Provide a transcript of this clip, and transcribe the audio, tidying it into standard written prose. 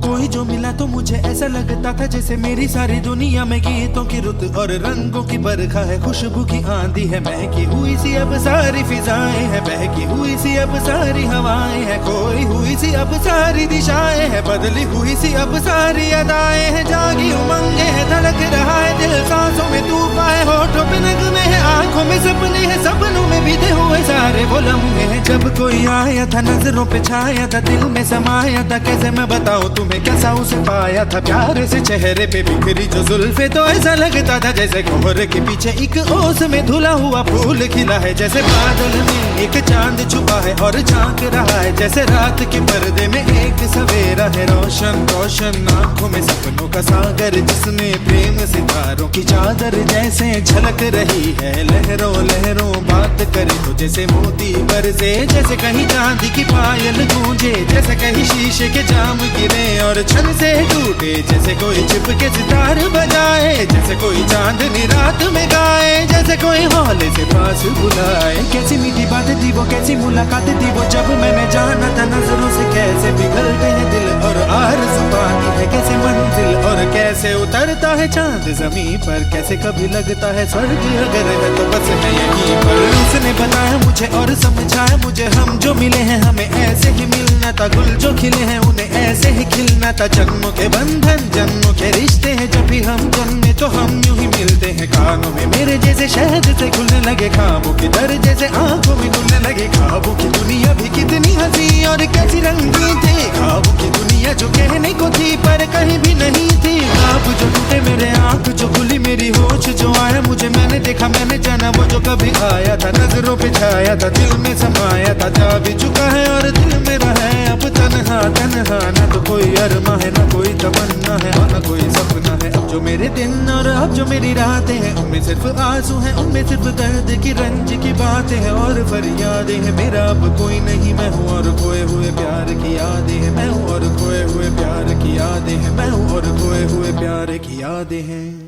कोई जो मिला तो मुझे ऐसा लगता था जैसे मेरी सारी दुनिया में गीतों की रुत और रंगों की बरखा है, खुशबू की आंधी है, महकी हुई सी अब सारी फिजाएं है, बहकी हुई सी अब सारी हवाएं है, खोई हुई सी अब सारी दिशाएं है, बदली हुई सी अब सारी अदाएं है, जागी उमंगे है, धड़क रहा है दिल, सांसों में तूफान है, होठों पे नगमे है, आंखों में सपने है, सपनों में बीते हुए सारे वो लम्हे हैं। जब कोई आया था नजरों पे छाया था, दिल में समाया था, कैसे मैं बताऊं तुम्हें कैसा उसे पाया था, प्यार से चेहरे पे बिखरी जो जुल्फे, तो ऐसा लगता था जैसे कोहरे के पीछे एक ओस में धुला हुआ फूल खिला है, जैसे बादल में एक चांद छुपा है और झांक रहा है, जैसे रात के पर्दे में एक सवेरा है, रोशन रोशन आंखों में सपनों का सागर, जिसमें प्रेम सितारों की चादर जैसे झलक रही है, लहरों लहरों बात करे तो जैसे मोती बरसे, जैसे कहीं चांदी की पायल गूंजे, जैसे कहीं शीशे के जाम गिरे और छन से टूटे, जैसे कोई चिपके सितार बजाए, जैसे कोई चांदनी रात में गाए, जैसे कोई हौले से पास बुलाए। कैसी मीठी बात थी वो, कैसी मुलाकात थी वो, जब मैंने जाना था नजरों से कैसे पिघलते हैं दिल और आरज़ू पाती है कैसे मंजिल, और कैसे उतरता है चांद जमीन पर, कैसे कभी लगता है स्वर्ग अगर है तो बस है यहीं पर। उसने बताया मुझे और समझाया मुझे, हम जो मिले हैं हमें ऐसे ही मिलना था, गुल जो खिले हैं उन्हें ऐसे ही खिलना था, जन्मों के बंधन जन्मों के रिश्ते हैं, जब भी हम जन्मे तो हम यूं ही मिलते हैं, कानों में मेरे जैसे शहद से खुलने लगे ख्वाबों की दर, जैसे आंखों में खुलने लगे ख्वाबों की दुनिया भी कितनी हंसी और कैसी रंगी थी, ख्वाबों की दुनिया जो कहने को थी पर कहीं भी नहीं थी, ख्वाब जो टूटे मेरे आंख जो खुली मेरी होश जो आया मुझे, मैंने देखा मैंने जाना वो जो कभी आया था, नजरों पे छाया था दिल में समाया था, जा भी चुका है और दिल मेरा है अब तन्हा तन्हा, ना तो कोई अरमा है ना कोई तमन्ना है और ना कोई सपना है, अब जो मेरे दिन और अब जो मेरी रातें हैं उनमें सिर्फ आंसू हैं, उनमें सिर्फ दर्द की रंज की बातें हैं और फरियादें हैं, मेरा अब कोई नहीं मैं हूँ और खोए हुए प्यार की यादें हैं, मैं हूँ और खोए हुए प्यार की यादें हैं, मैं हूँ और खोए हुए प्यार की यादें हैं।